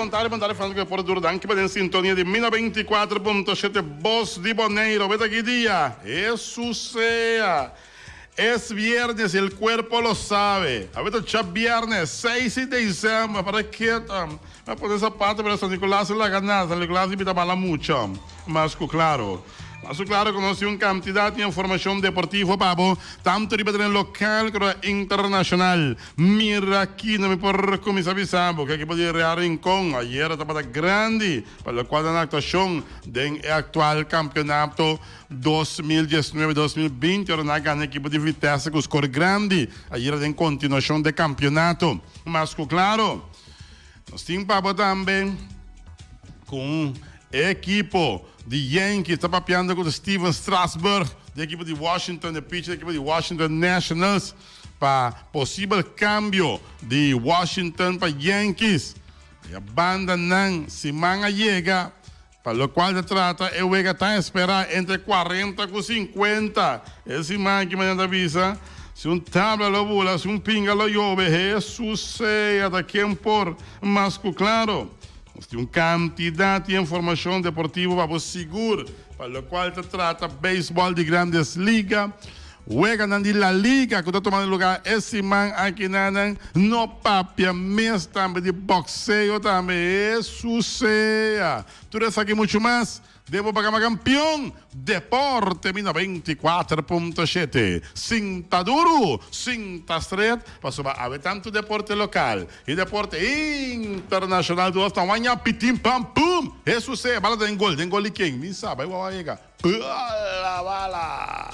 apontare falando che por Durdan che in sintonia di 1024.7 Voz di Bonaire. Vete aquí día. Eso sea. Es viernes y el cuerpo lo sabe. A ver, ya viernes 6 de diciembre. ¿Para qué? Me poner esa parte, pero San Nicolás es la ganada. San Nicolás invita para mucho. Más claro. Mas claro, conoce una cantidad de información deportiva, papo, tanto a nivel local como internacional. Mira aquí, no me puedo começar avisando, que aquí puede ir a Rincón. Ayer estaba grande, para lo cual la actuación del actual campeonato 2019-2020, ahora gana el equipo de Vitesse con score grande. Ayer en continuación de campeonato. Mas claro, nos tiene papo también con un equipo de Yankees, está papeando com o Steven Strasburg, da equipe de Washington, de pitch da equipe de Washington Nationals, para possível câmbio de Washington para Yankees. E a banda não se manga chega, para o qual se trata, eu vou estar a esperar entre 40 e 50. Esse man que me avisa, se tabla lo bula, se pinga lo llove, Jesus sei, da quem por, mas claro. Tem uma quantidade de informação deportiva para você seguro, para o qual se trata beisebol de grandes ligas. Juega na liga que está tomando lugar esse man aqui no papia, mês também de boxeio também. Isso seja. Tudo isso aqui muito mais. Devo pagar campeão. Deporte 24.7. Cinta duro, cinta estreita. Para haver tanto deporte local e deporte internacional do outro tamanho. Pitim, pam, pum. Isso seja. Bala tem gol de quem? Me sabe. Vai chegar. Bala.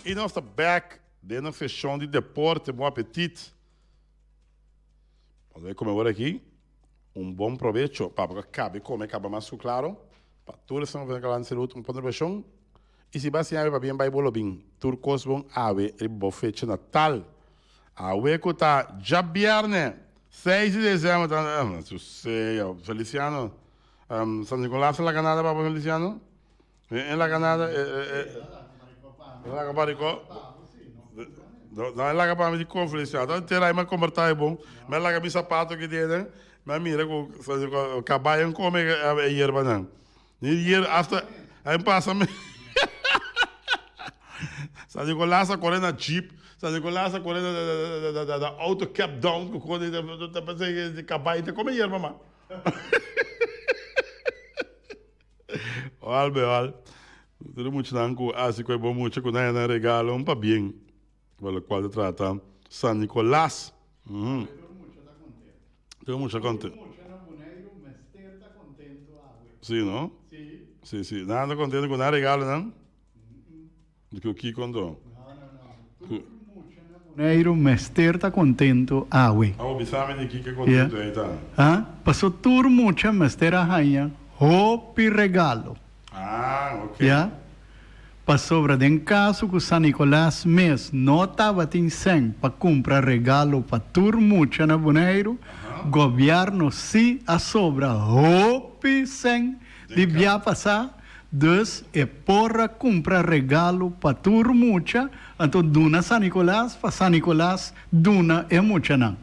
E nós estamos back dentro da fechão de deporte, bom apetite. Pode ver comemorar aqui. Bom proveito para cabe comer, acaba mais claro. Para todos estão vendo que lá no último ponto de fechão. E se você vai bem, vai bolo bem. Turcos vão ave e bofete Natal. A ueco tá já viernes 6 de dezembro. Não sei, Feliciano. San Nicolás é la ganada para Feliciano? É la ganada. La caparicó. Não é lá para me conferenciar. Então, ter aí uma conversa é bom. Mas lá que sapato que tem, né? Mas mira, o caballo come a hierba, não. E hierba, hasta aí passa. San Nicolás correndo na Jeep. San Nicolás correndo da auto cap down. Quando você de caballo, tem como hierba, mano. Olha, tudo muito nanco, assim que é bom muito que não é regalo para bem, pelo qual se trata San Nicolás. Todo mundo está contente. Sim, não? Sim. Nada contente com nada regalo, não? Do que o que contou? Bonaire, Mester está contento, awe. Obisame de que contento aí, tá? Passou tudo muito, Mester a rainha, roupa regalo. Ok. Yeah? Passou para dentro caso que San Nicolás mês não estava em 100 para comprar regalo para todo mundo na Bonaire. Governo se a sobra roupa 100 devia passar. Dus é porra comprar regalo para todo mundo. Então, duna San Nicolás, para San Nicolás, duna é muito não.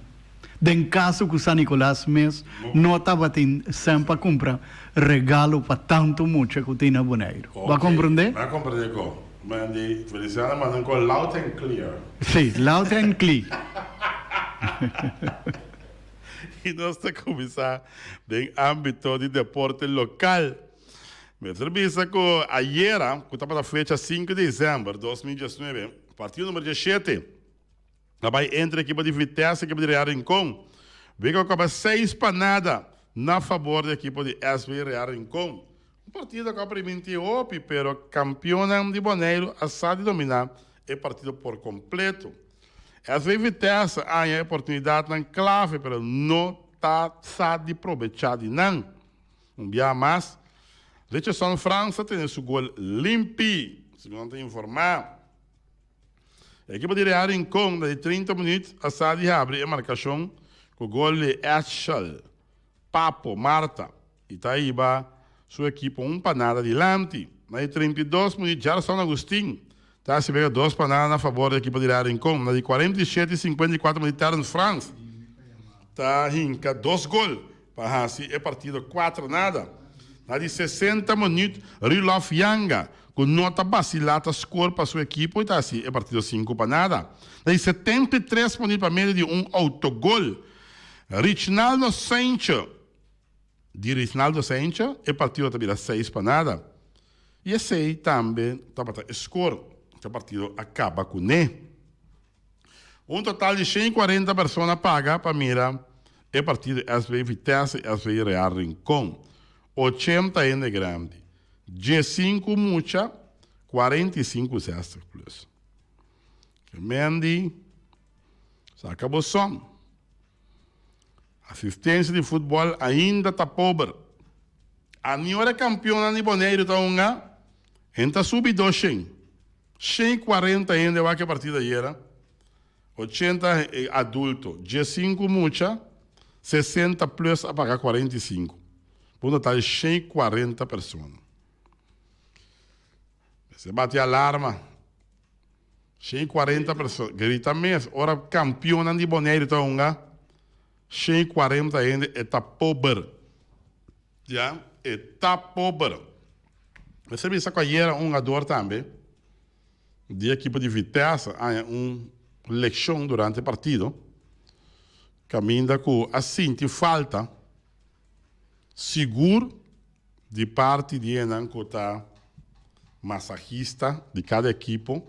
Den caso que San Nicolás mês não estava sempre para comprar regalo para tanto muito que tem na Bonaire. Vai compreender? Vai compreender como. Mas Feliciano mandou com loud and clear. Sim, loud and clear. E nós estamos a começar no âmbito de deporte local. Me serviço que ayer, que estava na fecha 5 de dezembro de 2019, partido número 17. Vai entre a equipe de Vitesse e a equipe de Real Rincón. Vê que acaba 6 para nada na favor da equipe de SV Real Rincón. Partido acaba de opi, pero campeão de Bonaire a sabe dominar o partido por completo. SV Vitesse há a oportunidade na clave, pero não está sabe aproveitar de não. Dia mais, Leche França tem seu gol limpo, se não tem informado. A equipe de Real Rincón, de 30 minutos, a Sadi abre a marcação com o gol de Eschel, Papo, Marta. Itaíba, sua equipe para nada adiante. na 32 minutos, Gerson Agustín, tá, se pega 2 para a favor da equipe de Rincón. Na de 47 e 54 minutos, Terence France, tá, hinca 2 gols, para assim, é partido 4-0. Na de 60 minutos, Rilof Yanga, com nota vacilata, score para sua equipe, e tá assim, é partido 5-0. Na de 73 minutos, para meio de autogol, Richnaldo Sancho, de Richnaldo Sancho, é partido também 6-0. E esse aí também está para score, que o partido acaba com ele. Total de 140 pessoas paga para mirar o partido SV Vitesse e SV Real Rincón. 80 é grande. G5 mucha, 45 cestas plus. Mendy, acabou som. Assistência de futebol ainda está pobre. A senhora campeona de Boneiro está unga, entra subido 140 ainda vai que a partida era. 80 adulto, G5 mucha, 60 plus a pagar 45. Por um total de 140 pessoas. Você bate alarma. 140 pessoas. Grita mesmo. Ora, campeona de Boneiro está unga. 140 ainda está pobre. Já? Está pobre. Você vê que aí era um jogador também. De equipe de Vitesse, há leção durante o partido. Caminha com assim, te falta seguro de parte de Enancota massagista de cada equipe.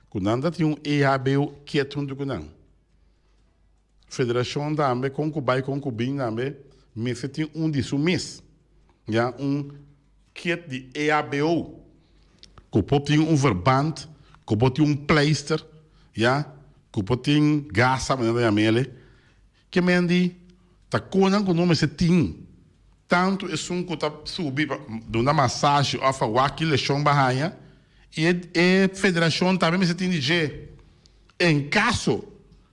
Quando tem EABU quieto do Kunan. Federação também, concubinho também, mas tem de seu mês. Já, kit de EABO. Que pode ter verband, que pode ter pleister, ja, que pode ter gasa, que mendi, tá conan com o nome se tem. Tanto é que tá subir de uma massagem ou a waki leção bahia e a federação também se tem de dizer. Em caso,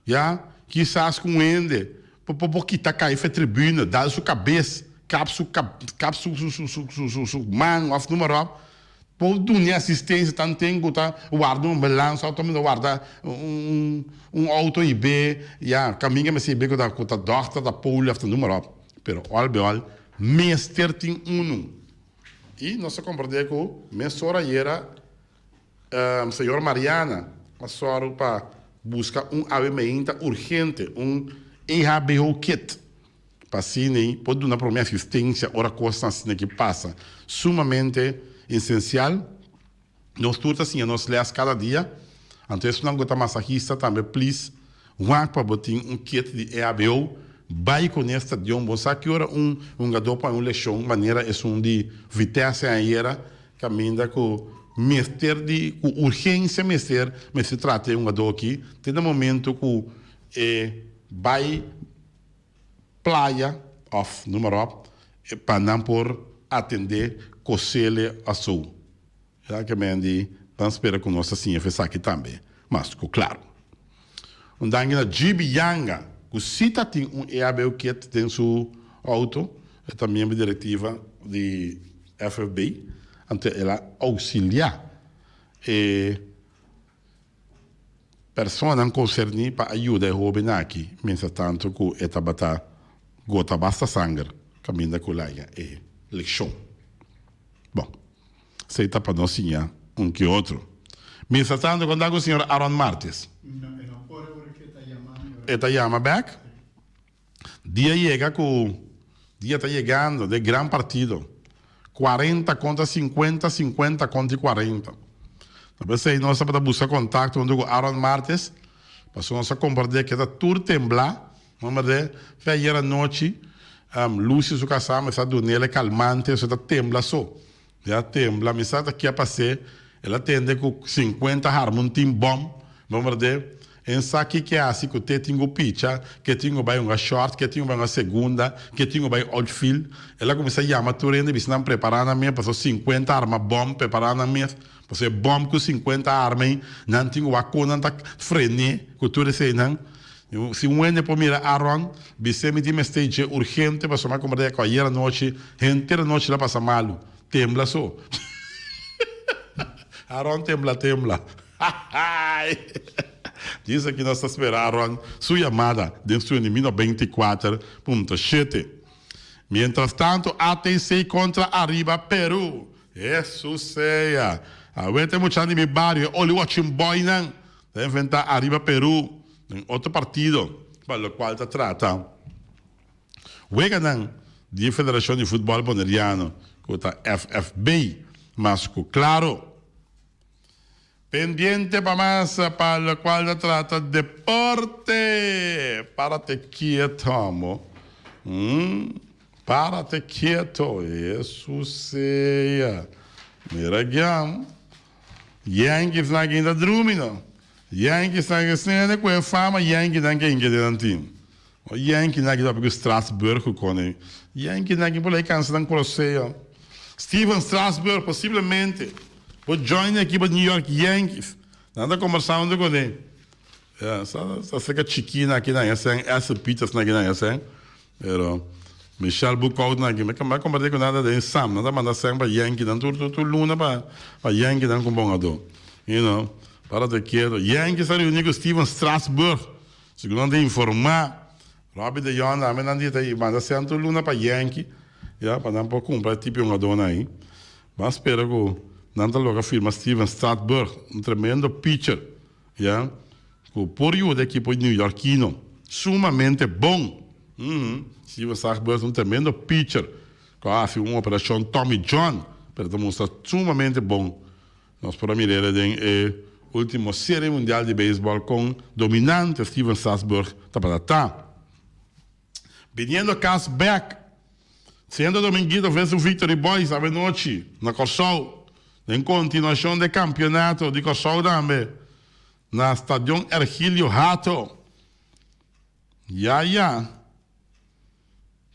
já, quizás com ele, por quitar cair a tribuna, dar sua cabeça, capsu mão, of número, por dunir assistência, tanto tem que guardar balanço, automaticamente guardar auto IB, já, caminha mas se bem que tá doctor da pole of número, pero olha, mestre tem e nós compreendemos que o mestre era senhor Mariana, mas só para buscar avimento urgente, EHBO kit. Para assim, pode dar para minha assistência, ora coisa assim que passa. Sumamente essencial. Nós todos assim, nós lemos cada dia. Então, se não gota massagista, também, please, para botar kit de EHBO, vai com esta de sabe que ora jogador para leção, maneira é de Vitesse aí era, caminha com mestre de urgência, mas se trata de jogador aqui, tem um momento que vai playa of número para não por atender cocele a sua. Já que mendi, vamos esperar com nossa senha fez aqui também. Mas, claro. Daí na Yanga, o Cita tem EABO kit tem seu auto, é também uma diretiva de FFB, então ela auxilia pessoas concernidas para ajudar o jovem aqui, mas tanto que é tabata gota basta sangue, caminha com lá é leção. Bom, se está para nós sim, que outro. Mas tanto quando o senhor Aaron Martins. Está chamando back. Dia está chegando de grande partido. 40 contra 50, 50 contra 40. Talvez aí nós para buscar contato com o Aaron Martins, para nós compreender que está tudo temblar. Vamos ver, foi a noite, Lúcio su casa, mas está dando calmante, você está tembla só. Já tembla, mas está aqui a passar, ela atende com 50 harmon tim bom, vamos ver. Em saque que é assim que tem um picha, que tem uma short, que tem uma segunda, que tem um outfield. Ela começa a chamar tudo ainda, se não preparando a minha, passou 50 armas bom preparando a minha, passou bom com 50 armas, não tem uma cona, não frené, com tudo isso aí, não. Se um ano por mirar Aaron, você me diz stage urgente para somar como é que a noite, inteira noite lá passa mal, tembla só. Aaron tembla. Dice que nós estamos esperando Aaron sua chamada dentro de 24.7. Mientras tanto, ATC contra Arriba Peru. Isso seja. Agora mucha de mi barrio, Oli Watching Boy, de enfrentar Arriba Peru en otro partido, para lo cual se trata. Juegan de Federación de Fútbol Boneriano, contra FFB, mas claro. Pendiente para más, para lo cual se trata deporte. Párate quieto, amo. Párate quieto. Isso seja. Mira aqui, Yankees na guinda drumino. Yankees na guinda com a fama, Yankees na guinda de antim. O Yankees na guinda porque Strasbourg com Yankees na guinda por aí cansa de correr. Steven Strasburg possivelmente pode join a equipe de New York Yankees. Nada conversando com ele. Essa seca chiquina aqui na Yasen, essa Peters na guinda Yasen. Pero Michel Bukout na guinda, mas conversei com nada de Sam, nada manda sempre para Yankees, não tu luna para Yankees não com bom ador. You know, para te quieto. Yankees é o único Steven Strasburg. Segundo de informar, Robbie de Jong, a mim dita aí, manda sempre luna para Yankees, já para não pouco comprar tipo um ador aí. Mas espero que não tá logo firma Steven Strasburg, tremendo pitcher, já. Que por o da equipe de New Yorkino, sumamente bom. Steven Strasburg tremendo pitcher. Quase uma operação Tommy John, para demonstrar sumamente bom. Nós podemos mirar a última série mundial de beisebol com dominante Steven Strasburg. Viniendo Cass Beck, sendo dominguito vezes o Victory Boys a noite na Corsol, em continuação do campeonato de Corsol também, na Estadio Ergilio Hato.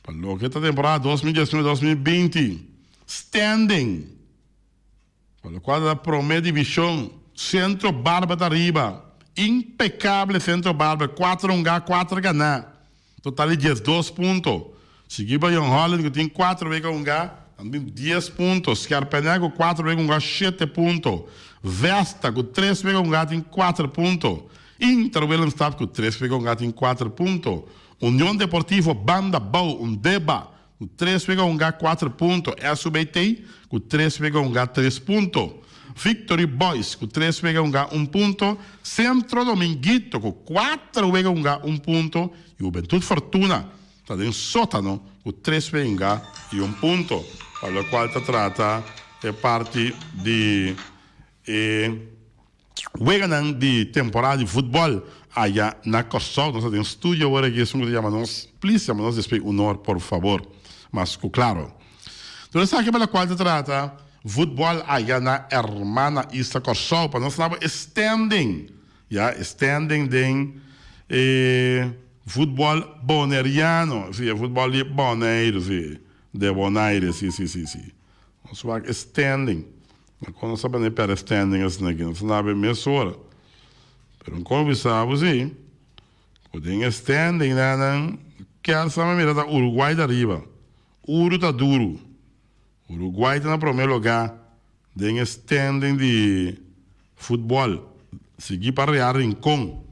Para lo que esta temporada 2019-2020, standing, para lo qual a Primeira Divisão, Centro Barba arriba, impecável Centro Barba, 4-1, 4 ganhar, total de 12 pontos. Seguir para Young Holland, que tem 4 vezes 1, também 10 pontos. Scarpenego, 4 vezes 1, 7 pontos. Vesta, com 3 vezes 1, tem 4 pontos. Inter Willemstad, com 3 vezes 1, tem 4 pontos. União Deportiva Banda Bau, Deba, com 3 vezes 1, 4 pontos. SBT, com 3 vezes 1, 3 pontos. Victory Boys, com 3 vezes 1 ponto. Centro Dominguito, com 4 vezes 1 ponto. E Juventud Fortuna, está em sótano, com 3 vezes 1 ponto. Para o qual se trata de parte de juegan de temporada de futebol allá na Corsol. Nós temos um estúdio agora que isso que chamamos, please, chamamos de honor, por favor. Mas, claro. Então, sabe pela qual se trata futebol allá na hermana Isla Corsol. Para nós falamos standing. Standing de futebol boneriano. Sim, futebol de Bonaire, sim. De Bonaire, sim. Nós falamos standing. Não sabemos nem para standing assim aqui. Não sabemos mesmo hora. Pero como pensamos, sim. Podem standing, né? Quer saber mira da Uruguai da arriba. Uru tá duro. Uruguai está no primeiro lugar. Tem standing de futebol. Seguir para Real Rincón.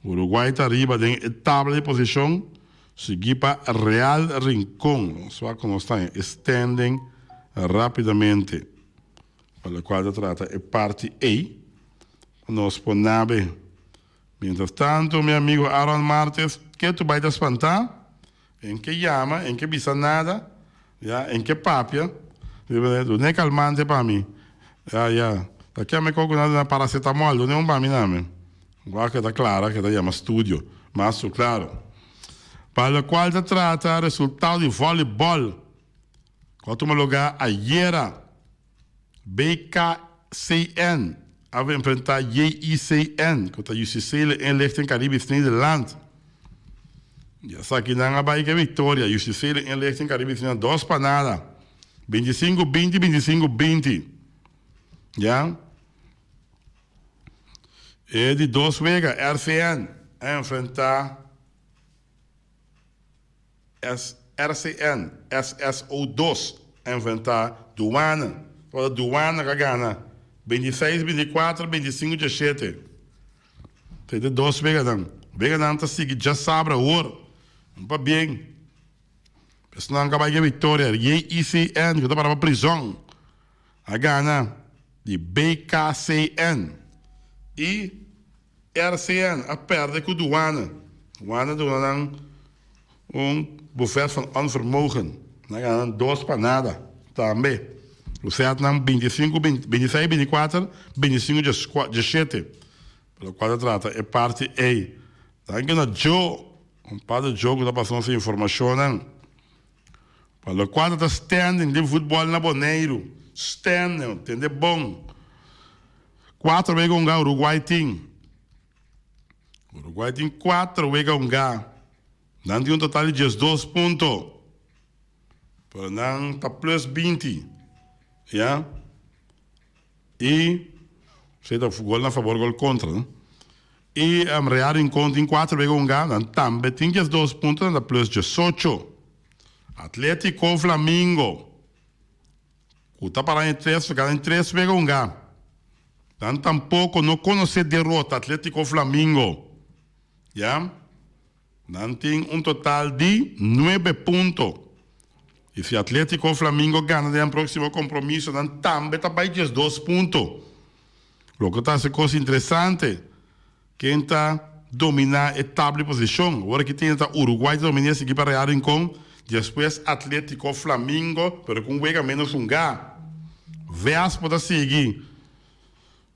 Uruguai está arriba. Tem tabla de posição. Seguir para Real Rincón. Só que nós estamos standing rapidamente. Para o qual se trata é parte A. Nós ponemos. Mientras tanto, meu amigo Aaron Martes, que tu vai te espantar? Em que llama? Em que visa nada? Em que papia? Tu nem calmante para mim. Daqui me coloco na paracetamol, não é um para mim, não. Agora que está claro, que está chama estúdio. Mas, claro. Para o qual se trata resultado de voleibol. Quanto me lugar, ayer, BKCN, a enfrentar JICN, que está UCC em Lichten Caribe Nederland. Já sabe que não é a vitória. UCC em Lichten Caribe Nederland, 2 para nada. 25-20, 25-20. Já? E de 2 vezes, RCN a enfrentar RCN, SSO2 a enfrentar Duana. Para Duana que gana. 26, 24, 25, 17. Tem de 2 vegadan. Vegadan tá seguindo, já sabe, ouro. Não para bem. Pessoal, não acaba de vitória. ICN, que tá para a prisão. A Gana, de BKCN. E RCN, a perde com douane. Douane doen dan buffet van onvermogen. Dan gaan dan 2 para nada. Também. O certo não 25, 26, 24, 25, 17. Pelo qual trata é parte A. Então, que no jogo, parte do jogo está passando essa informação, não. Pelo qual está standing de futebol na Boneiro. Standing, entende? Bom. 4 vezes um Uruguai tem. Uruguai tem 4 vezes um não tem total de 12 pontos. Pero não está plus 20. Ja? E se dá gol a favor, gol contra. Né? E Real em conta em 4 vezes um também tem 12 pontos, anda plus 18. Atlético Flamengo. Está para em 3, ficar em 3 vezes um então, tampouco não conhece derrota Atlético Flamengo. Já? Não tem total de 9 pontos. E se Atlético Flamengo ganha no próximo compromisso, não também está para 12 pontos. O que está sendo coisa interessante, quem está dominar a tabela de posição, agora que tem Uruguai dominar esse equipe Real Rincón, depois Atlético Flamengo, pero com um menos um Veas pode seguir.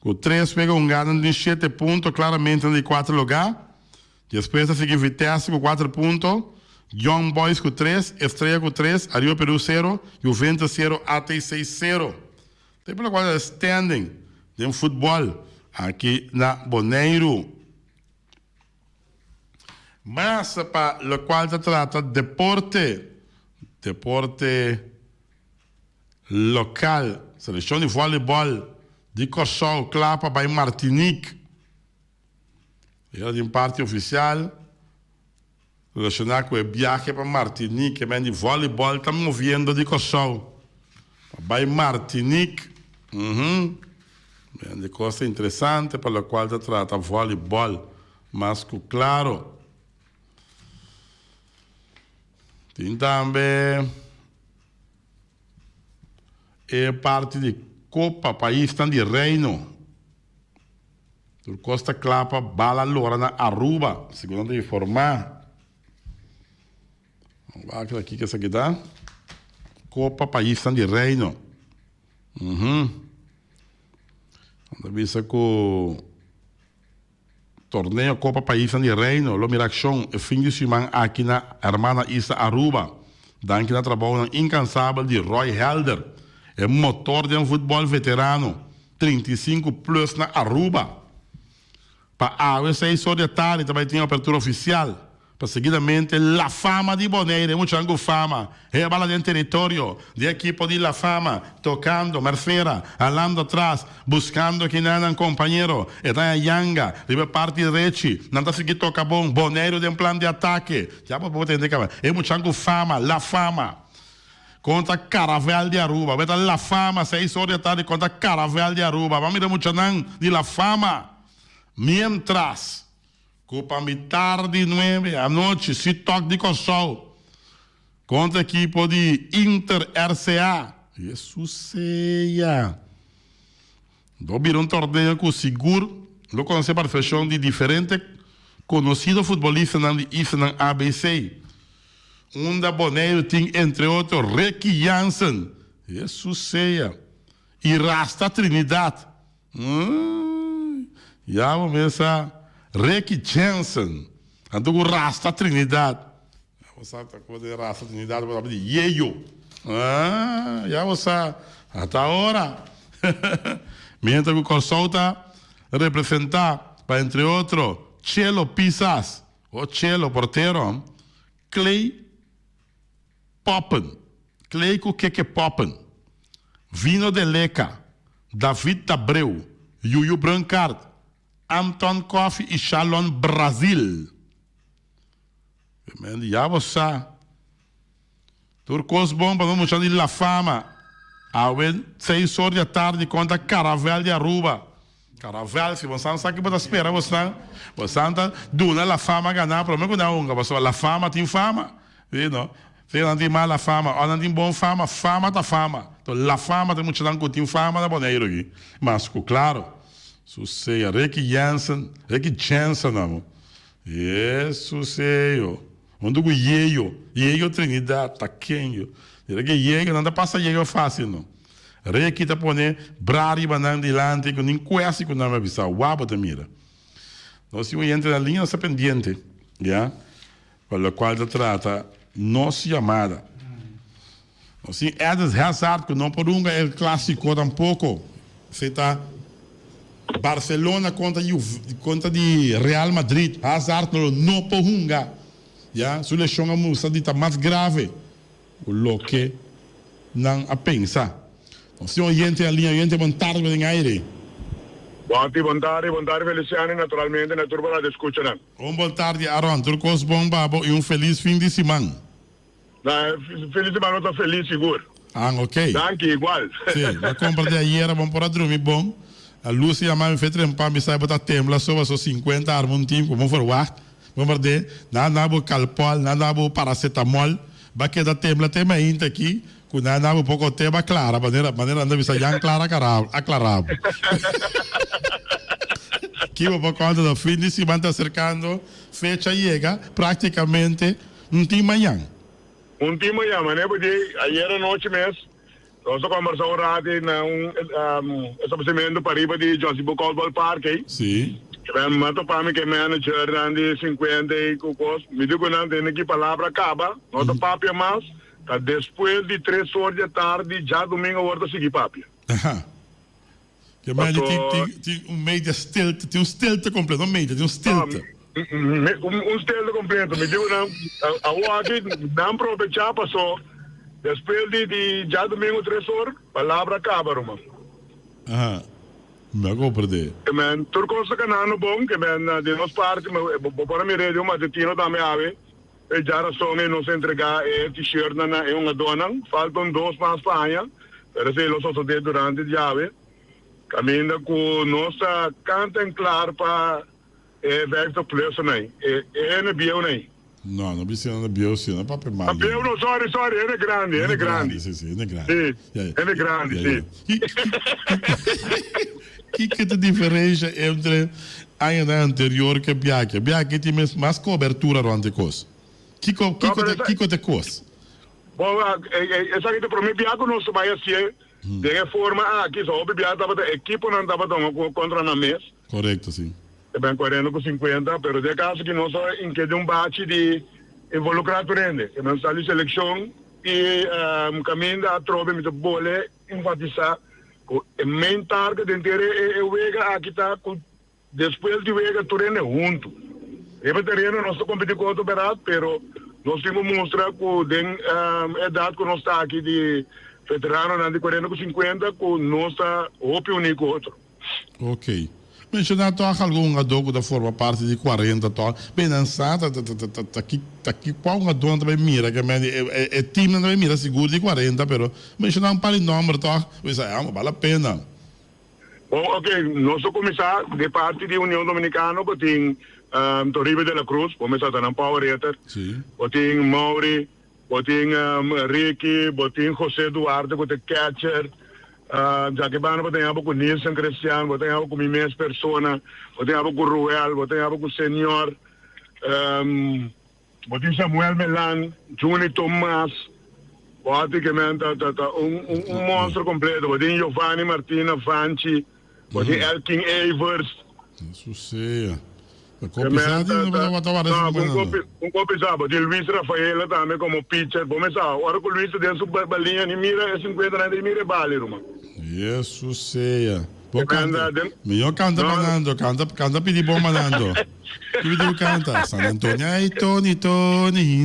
Com 3 pega um de 7 pontos, claramente de 4 lugares. Depois a seguir Vitesse com 4 pontos. Young Boys com 3, Estrela com 3, Arriba Peru 0, Juventus 0, AT6 0. Tem pela qual é standing de futebol aqui na Boneiro. Mas para o qual se trata deporte local, seleção de voleibol de Corsol, Clapa, by Martinique. Era de parte oficial relacionado com o viagem para Martinique, mas de voleibol está movendo de Corsol. By Martinique. De coisa interessante para a qual se trata voleibol, mas claro. Tem também parte de Copa País de Reino. Por Costa Clapa, Bala Lora na Aruba, segundo de informar. Vamos ver aqui que essa aqui dá. Copa País de Reino. Vamos ver com torneio Copa País de Reino, lo miração, fim de semana aqui na hermana Isa Aruba. Danke na trabalho incansável de Roy Helder, é motor de futebol veterano, 35 plus na Aruba. Para a 6 horas da tarde também tem a abertura oficial. Para seguidamente La Fama de Boneiro, é muito fama. É a bala de território, de equipo de La Fama, tocando, Mercera, alando atrás, buscando quem anda um companheiro. É da Yanga, de parte direita, não está seguindo toca bom, Boneiro de um plano de ataque. Já para poder entender, é muito fama, La Fama. Contra Caravel de Aruba, vai dar La Fama, 6 horas da tarde, contra Caravel de Aruba. Vamos ver muito de La Fama. Mientras, Copa tarde 9 à noite, se toque de Corsol. Contra a equipe de Inter RCA. Jesus ceia. Dobir um torneio com seguro. Lo conhece para perfeição de diferentes conhecidos futebolistas na ABC. Da Boneiro tem, entre outros, Ricky Jansen. Jesus ceia. E Rasta Trinidad. Já vamos ver Ricky Jansen. Ando com Rasta Trinidad. Você sabe a coisa de Rasta Trinidad, eu vou falar de Yeyo. Já você até agora. Mientras que o Corsol está representar, para entre outros, Chelo Pisas, o Chelo porteiro, Clay Poppen, Clay Keke Poppen, Vino de Leca, David Tabreu, Yuyu Brancard, Anton Coffee e Shalom Brasil. Já você. Turcos bom para não mostrar de La Fama. Awe 6 horas da tarde contra Caravel de Aruba. Caravel, se você não sabe que você espera, você está dando a fama ganhar, pelo menos não, você a fama tem fama, não? Se não tem mala fama, ou não tem boa fama, fama tá fama. Então, a fama tem muito que tem fama da boneiro aqui. Mas, claro, suceia, Ricky Jensen, não. Suceio. Onde o Yeio Trinidad, tá quem? Ricky Yeio, não dá passa Yeio fácil, não. Ricky tá pondo brari banando dilante, que nem conhece que não vai avisar, o te mira. Então, se eu entro na linha, está pendiente, já? Pelo qual se trata nossa chamada. Assim, Eden Hazard, que não por é o clássico tampouco. Você está Barcelona contra de Real Madrid. Hazard não por unga. Já, se ele chama música dita mais grave, o que não a pensar. Se o gente ali, o gente montar em aire. Buon tarde, Feliciano, naturalmente, na turma da escuta. Bom tarde, Aaron, turcos bom babo e feliz fim de semana. Feliz semana, estou feliz, seguro. Ok. Danke, igual. Sim, a compra de ayer, vamos para dormir bom. A Lúcia, a mãe, fez trempar, me sai botar tembla, só 50 armas, um time, vamos falar. Vamos ver, nada bo calpol, nada bo paracetamol, vai quedar tembla, tem ainda aqui, com nada bo pouco tema clara, maneira anda bisa yang clara aclarado. Que por conta do fim de semana está acercando, fecha chega, praticamente um time amanhã. Um time amanhã, mas né, porque ayer à noite mesmo, nós conversamos um estabelecimento para ir para o Johnson Bucol Park, Sim. Mato para mim que manager de 50 e cocos, me digo não tem que palavra acaba, nota papia mais, tá depois de 3 horas da tarde, já domingo hora seguir papia. Que mais tem um meio de stealth, tem um stealth completo, não meio, tem um stealth. Um stealth completo, me digo não, a aqui não aproveitar passou, depois de já domingo 3 horas, palavra acaba, irmão. Me compreende. Men turcos que não bom, que men de nós parte, para me redio, mas de tino também ave. E já razão é nos entregar t-shirt na uma dona, faltam 2 para a Espanha, pero se los outros durante a ave. Caminha com nossa canta em claro para ver o preço aí. É bio aí. Não precisa na bio, sim, não papel mal. A bio não, sorry, é grande, é grande. Sim, é grande. Sim, é grande, sim. Que a diferença entre a ano anterior que Bianchi? Bianchi tem mais cobertura durante a coisa. Que te coisa? Bom, essa aqui para mim, Bianchi não se vai assim, de forma, aqui só o Bianchi estava, a equipe não estava contra na mesa. Correto, sim. É bem 40 com 50, pero de caso que nós em que de bate de involucrar turende, que nós ali seleção e caminho a trobe me bole enfatizar o main target inteiro é o Vega aqui está depois de Vega turende junto. É terreno nós competimos com outro barato, pero nós temos que mostrar que den idade que nós está aqui de veterano de 40 com 50 com nossa opinião com outro. Ok. Mencionar algum adogo da forma parte de 40 bem dançada aqui qual um adogo também mira que é time também mira seguro de 40 pero mencionar um par de número vale a pena. Bom, ok, nós começar de parte de União Dominicana tem Toribio de la Cruz, começar a dar power hitter, tem Mauri, tem Ricky, tem José Duarte, tem catcher. Já que van a algo con Nilson Cristiano, tem algo com minhas persona, tem algo com Ruel, tem algo com Senhor, tem Samuel Melan, Juni Tomás, praticamente um monstro completo, tem Giovanni Martina Fanchi, tem Elkin Evers. Sucesso. Um copisado, de Luis Rafael também como pitcher. Vamos lá, agora com o Luis dentro sua balinha, e mira 50 anos, e mira bala, irmão. Jesus ceia. Melhor canta mandando, canta pedir bom mandando. Que vídeo canta? San Antonio ai Tony,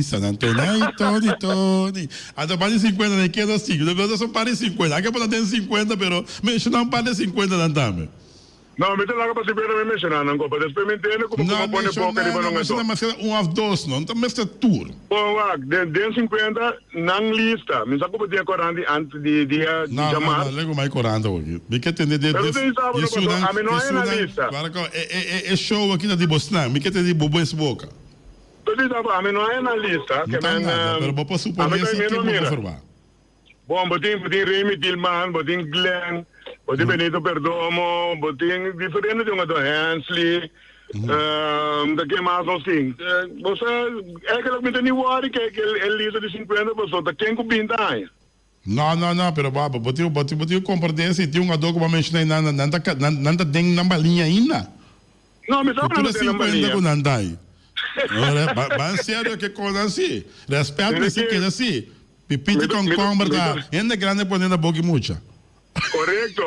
San Antonio ai Tony. Anda para de 50, ne queda 5. Depois são para de 50. Aqui pode ter 50, pero menciona um par de 50 também. Não, me lá para saber me mencionar não copa. Depois me entende como pone pouco de não, mas um of dois, não, então mas tour. Bom, de 50 não lista. Me sabe como dia 40 antes de dia chamar. Não, lego mais 40 aqui. Me quer entender de Pero tem sábado, a mim não é na lista. Agora é show aqui na de Boston, me quer entender bobo esse boca. Tu diz a mim não é na lista, que men pero vou suponer assim que vou confirmar. Bom, botin Remy Tillman, botin Glenn, botin Benito Perdomo, botin diferente de do Hensley. Da que mais assim? Você é que me tem worry que ele lista de 50 pessoas, tá quem com pinta aí? Não, pero baba, botin competência, tem um ador que eu mencionei nanda deng na balinha ainda. Não, me sabe não tem na balinha. Com nandai. Vai sério que coisa assim. Respeito esse que assim. Pipiti com compra, ainda grande ponendo a boca mucha. Correcto.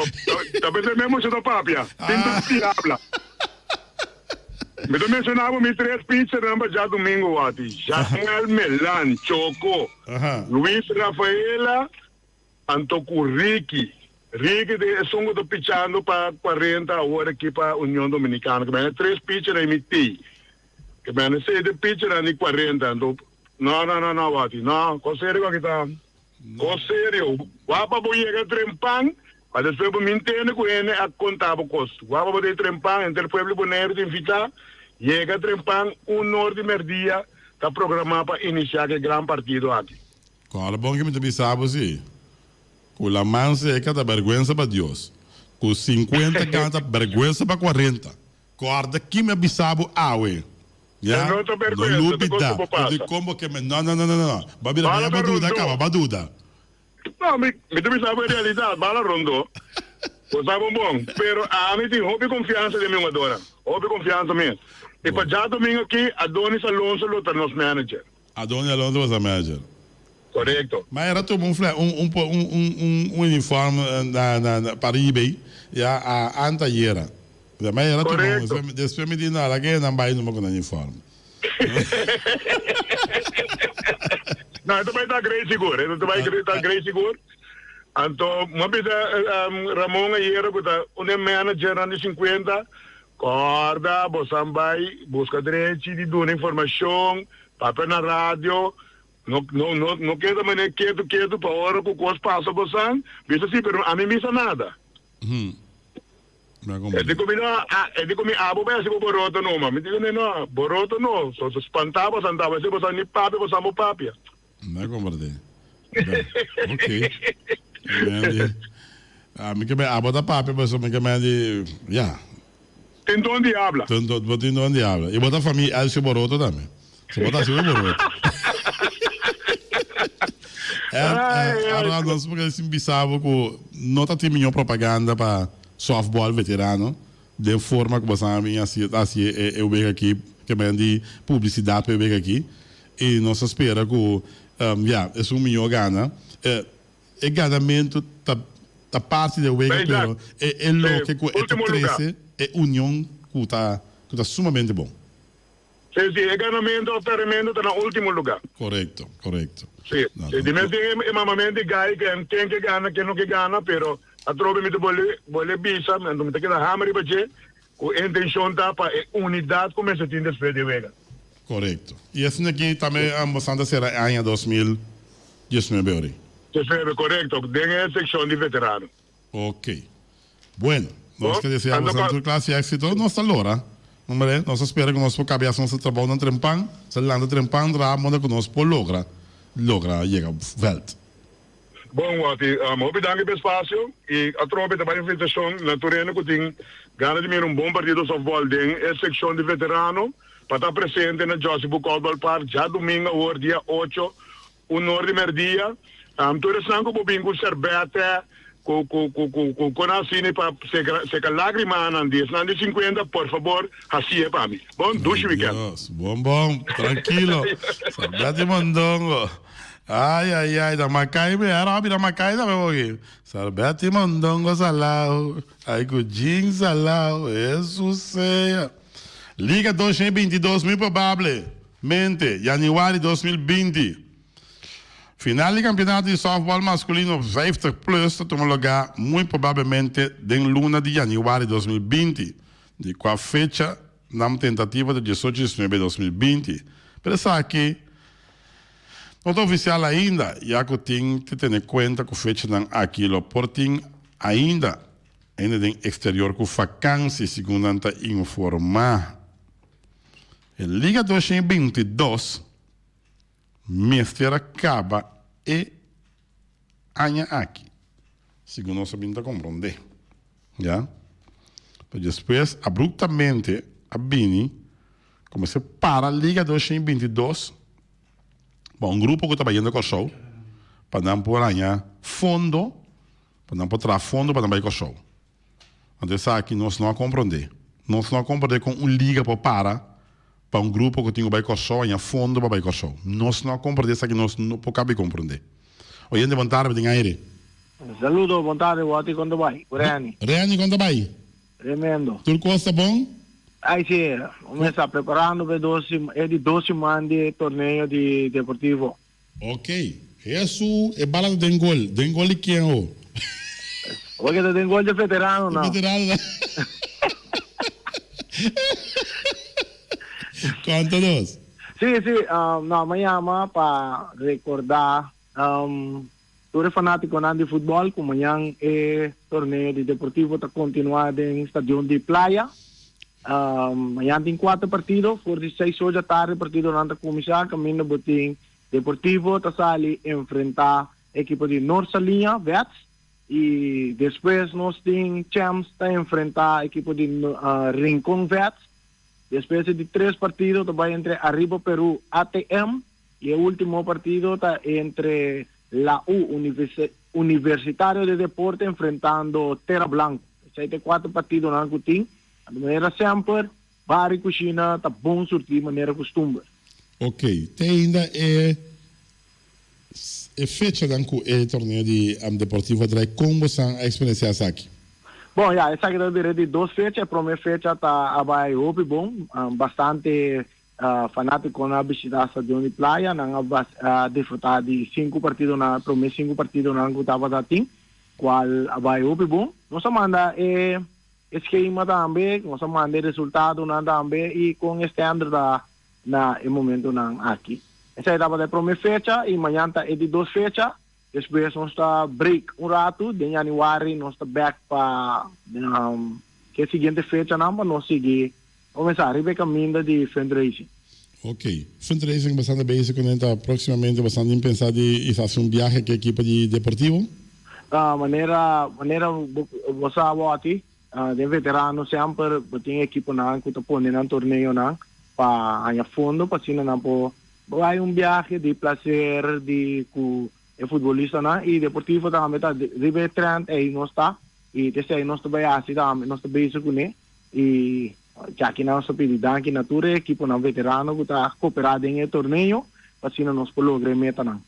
Talvez mesmo se do papia. Tem habla. Me do mencionava mi 3 pizzas namba já domingo ati. Jael Melan, Choco, Luis Rafaela, Antoco Ricky de songo do pichando para 40 agora aqui para União Dominicana. Que bem 3 pizzas na miti. Que bem 6 pizzas na 40. Não, Wati. Não, com sério aqui tá. Com sério. Wapa boiega trempang, mas depois eu me entendo com ele a contar o custo. Wapa boiega trempang, entre o povo boneiro de invita, chega trempang, hora de merdia, está programado para iniciar aquele grande partido aqui. Claro, bom que me também sabe assim. Com a mansa é cada vergonha para Deus. Com 50 canta vergonha para 40. Corda que me bisabo awe. Ya, no lupita. Como que não. Babira, baduda. Não, me também sabe a realidade, bala rondo. Você sabe bom, pero a mim tem hobby confiança de mim agora. Hobby confiança mesmo. E para já domingo aqui, Adonis Alonso é nosso manager. Adonis Alonso é o manager. Correto. Mas era tudo um uniforme para eBay, já a antaiera. Mas era tudo bom. Depois me diz, alguém não vai no meu uniforme. Não, itu vai estar grei seguro. Itu vai estar grei seguro. Então, uma vez Ramon aí era um manager anos 50, corda, você vai buscar direito de dar informação, papel na rádio, não queda mané quieto para hora que o coisa passa você, bisa assim, pero a mim missa nada. É de comer abo bem assim com boroto não, mas me digo não, boroto não, só se espantava, sentava assim, você nem papi, você amo papi. Não é compreender. Ok. Me que me abo da papi, mas me que me de, já. Tem onde habla. Tem onde habla. E bota a família Elcio Boroto também. Se botar assim o Boroto. Nós porque assim bisavo com nota timinho propaganda para softball veterano de forma que você sabe assim eu vejo aqui que me de publicidade eu vejo aqui e nós espera que é melhor gana é ganamento da parte do vejo pero é lo que é é união que está sumamente bom. Sim, é ganamento ou perdimento está no último lugar. Correto. Sim, é mamamente gai que tem que gana, que não que gana, pero a tropa me boleh bisa, então me tem que dar hammer e bater, com a intenção tá para unidade começa a ter despedir de vega. Correto. E assim aqui também a moçada será ano 2019. Correto, tem a secção de veterano. Ok. Bueno, nós que desejamos a tua classe éxito, nós allora. Nós esperamos que nós cabeça nosso trabalho no trempang, se lá no trempang, moda que nós logra chegar ao veld. Bom, Wati, obrigado pelo espaço e a tropa também a invitação na Torreno que tem gana de um bom partido de softball tem a secção de veterano para estar presente na Joseph Caldwell Park já domingo, o dia 8, hora de merdia. Tudo isso com o bingo Serbete, com a cine para secar lágrima na dia 50, por favor, assim é para mim. Bom, duche weekend. Bom, tranquilo. Serbete Mondongo. Ai, da Macai, da Macai da meu aqui. Serbete Mondongo Salau, ai Gudin Salau, Jesus seja. Liga 2022, muito provavelmente, januário 2020. Final do campeonato de softball masculino 50 plus toma lugar muito provavelmente em luna de janeiro de 2020, de qual fecha na tentativa de 18 de setembro de 2020. Pero isso aqui não está oficial ainda, já que tem que ter em conta que a fecha não aquilo, porque ainda em exterior com vacância, segundo anta informar. A Liga 2022 mestre acaba e aña aqui, segundo nós sabemos compreender, já? Depois, abruptamente, a Bini começa para a Liga 2022. Bom, um grupo que está indo com o show, para não por aña fundo, para não botar fundo para não ir com o show. Então, isso aqui nós não compreender. Nós não compreender com uma liga para um grupo que tem o bairro show e fundo para o bairro show. Nós não compreender isso aqui, nós não podemos compreender. Hoje de boa tarde, tem aire. Saludo, boa tarde, Wati, quando vai? Reani. Reani, quando vai? Tremendo. Tudo costa bom? Aí sim, vamos estar preparando para 12 semanas de torneio de deportivo. Ok. Isso é bala de Dengol. Dengol e quem é? Porque o Dengol é veterano, não? Veterano, né? Conta-nos. Sim, não, amanhã para recordar todo fanático de futebol, que amanhã é torneio de deportivo está continuado em estádio de praia. Amanhã tem 4 partidos, por 16 horas da tarde, partido na comissão, caminho botim deportivo, está ali enfrentar a equipe de Norsalinha, Vets, e depois nós temos Champs para enfrentar a equipe de Rincon Vets. Depois de 3 partidos, está entre Arriba Peru ATM, e o último partido está entre la U, Universitario de Deporte, enfrentando Terra Blanco. Tem 4 partidos na Cutim. De maneira sempre, várias cozinhas, está bom sortir de maneira costume. Ok. Tem ainda fecha do torneio de deportivo, como são a experiência aqui? Bom, essa aqui deve de 2 fechas. A primeira fecha está a Bahia Hope, bom, bastante fanático na visita de praia, na desfrutar de 5 partidos na primeira 5 partidos na Gutava da Tim, qual a Bahia Hope, bom. Nós manda esquema também, nós manda resultado também e com standard na momento aqui. Essa é a primeira fecha e amanhã é de 2 fechas. Depois nós está break rato, de janeiro nós está back para que seguinte fecha nós seguir começar a caminho de fundraising. Ok. Fundraising bastante basic, proximamente bastante pensado de fazer viagem com a equipe de deportivo? Maneira você aqui, de veterano sempre tem equipe que está pondo torneio para fundo, para assim não vai viagem de prazer de futebolista e deportivo também está de veterano aí nós está e desse aí nós também assim também nós também isso com e já que nós pedimos que natura equipe não veterano que está cooperado em torneio para assim nós lograr meta não.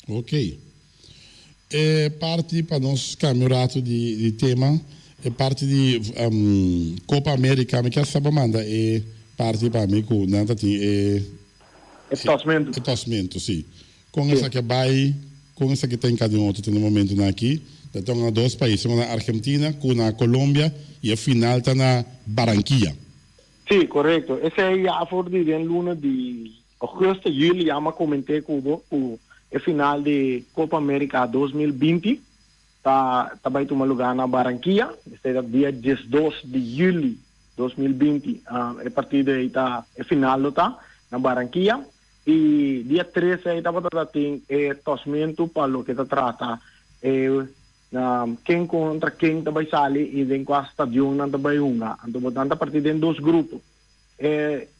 Ok. Parte para nós campeonato de tema é parte de Copa América, mas que essa manda é parte para mim que não tem tosmento, sim. Com essa que vai, com essa que tem cada outro no momento aqui, então há 2 países, uma na Argentina, com na Colômbia e a final está na Barranquilla. Sim, correto. Esse é a for de luna de agosto, julho, já me comentei com a final de Copa América 2020. Vai tomar lugar na Barranquilla. Este é dia 12 de julho 2020. A partida está a final na Barranquilla. E dia 13 está tem tosmento para o que está trata quem contra quem vai sair e vem com a estadião não vai uma. Então a partida em 2 grupos.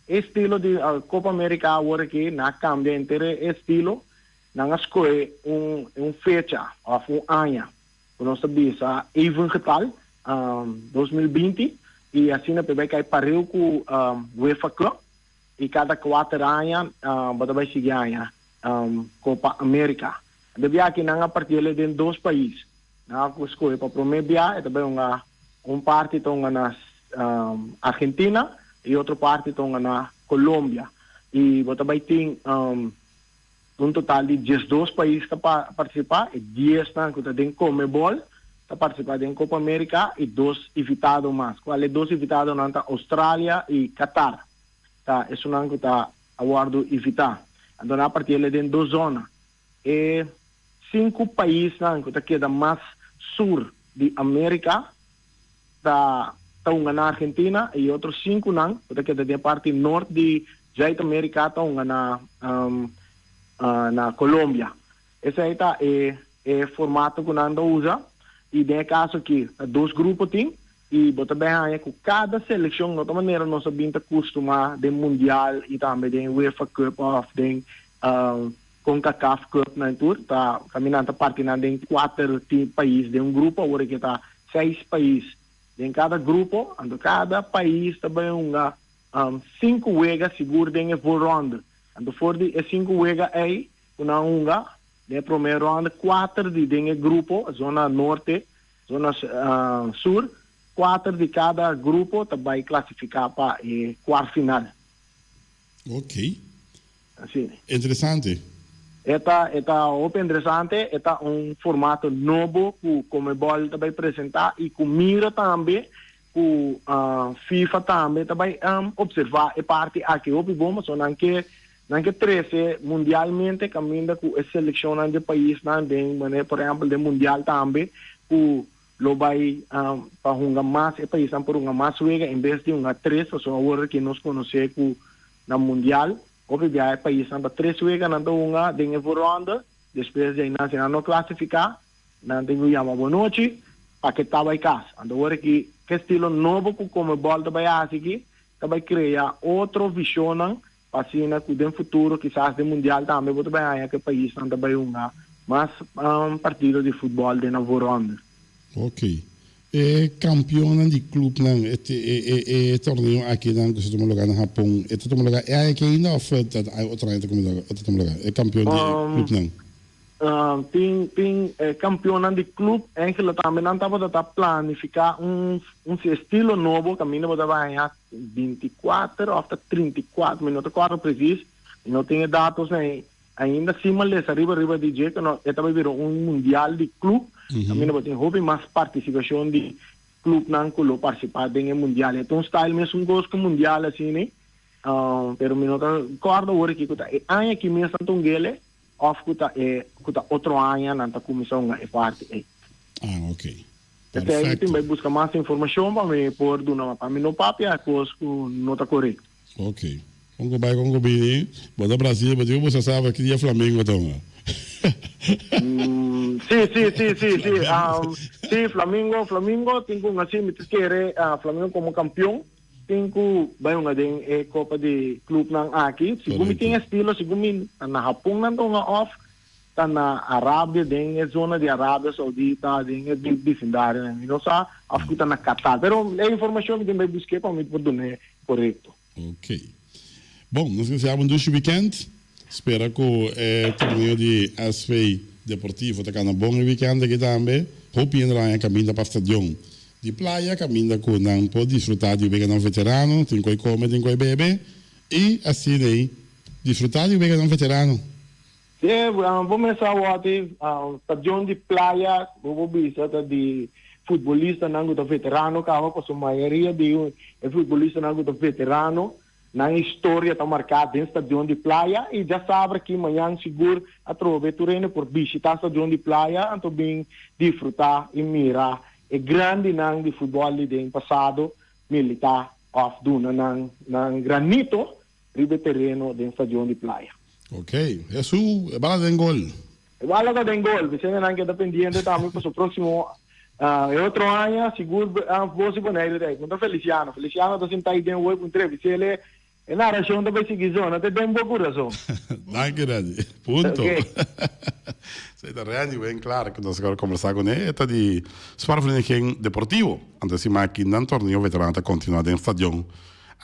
Estilo de Copa América agora que na cambia inteiro estilo na escolhe fecha ou ano. Nós sabemos even getal 2020 e assim vai cair pareu com UEFA Cup e cada 4 anos vai seguir Copa América. Deve aqui na partida de 2 países. Na escolhe para primeiro dia também parte estão na Argentina e outra parte estão na Colômbia. E vai ter um total de 12 países que participar, e 10 nan que tem Comebol, que participar da Copa América, e 2 invitados mais. Qual é 2 invitados nan tá Austrália e Qatar. Tá, isso nan que tá aguardo invitar. Então, a partir de 2 zonas. E 5 países nan que queda mais sur de América, tá na Argentina, e outros 5 nan que queda da parte norte de América, tá na Colômbia. Esse aí tá é formato que nós usa, e tem caso que 2 grupos tem, e bota bem aí com cada seleção, de outra maneira, nós sabemos acostumar de Mundial e também de UEFA Cup of, de CONCACAF Cup na tour, tá caminhando parte na de 4 países, de grupo, agora que tá 6 países. Em cada grupo, cada país também uma 5 wegas seguro de ronda. Então, for de 5 wegas aí, uma de primeira ronda, 4 de grupo, zona norte, zona sul, 4 de cada grupo também classificar para quarto final. Ok. Assim. Interessante. Esta open interessante, esta formato novo que o Comebol também apresentar e que mira também, que FIFA também observar a parte aqui, bom, só não que 13 mundialmente caminha com a seleção de país também, por exemplo, de mundial também, que lo vai para uma mais país por uma mais wega em vez de uma 3, só agora que nós conhecemos na mundial. Obviamente, o país anda 3 wegas, anda uma de ronda, depois de não classificar, não tem que chamar boa noite, para que estava em casa. Agora que estilo novo, como volta para aqui, vai criar outra visão, para que no futuro, quizás de mundial também, vai para que o país anda para uma mais partido de futebol de nova ronda. Ok. Campeona di club nang torneo aqui nang gusto mo lugar no Japão. Ito mo lugar é aqui ainda oferta outra ainda como lugar. É campeão de club nang. Tem campeona de club em que também não estava a planificar estilo novo, caminho para ganhar 24 ou 34 minutos, 4 preciso. Não tem dados ainda cima les arriba de jeito que não estava virou mundial de club. Também não tem hobby mais participação de clube não que lo participar em mundial. Então style mesmo gosto mundial assim, né? Pero minuto cordo agora que kuta anya que mesmo tão gele off kuta outro anya não tá começando a parte. Ok. Até aí tem vai buscar mais informação para me pôr do nome para mim no papel, coisa que não tá correto. Ok. Congo bem, boda Brasil, mas você sabe que dia Flamengo então. Sí, Flamengo tengo assim me quer Flamengo como campeão, tenho vai uma de Copa de Clube nang aqui, segundo tem estilo, segundo na Japão nang off, tá na Arábia, tem zona de Arábia Saudita, tem de vizindário, não sa, afkuta na Qatar, pero a informação que tem vai buscar para me poder né correto. Ok. Bom, nós iniciamos um weekend. Espero que o torneio de ASFEI Deportivo está um bom weekend aqui também. Hope que a caminha para o estádio de praia, caminha que não pode desfrutar de um veterano, tem que comer, tem que beber, e assim aí, desfrutar de um veterano. Sim, vamos começar o estádio de praia, vamos ver de futebolista não do veterano, que a maioria de futebolista não do veterano. Na história está marcada em estádio de praia e já sabe que amanhã seguro a trove turene por visitar estádio de praia então bem desfrutar e mirar é grande nang de futebol de passado militar of duna nang granito ribe terreno de estádio de praia. Ok, isso é bala de gol. É bala de gol, você não quer dependendo também para o próximo outro ano seguro você boneiro daí. Muito Feliciano está sentado em o entrevista ele é na região da Bessigisona, tem bem boa coração. Danke, Rani. Ponto. Sei da Rani, bem claro que nós agora conversar com ele, é de Sparvereniging Deportivo. Antes de mais que não torneio veterano está continuando em estádio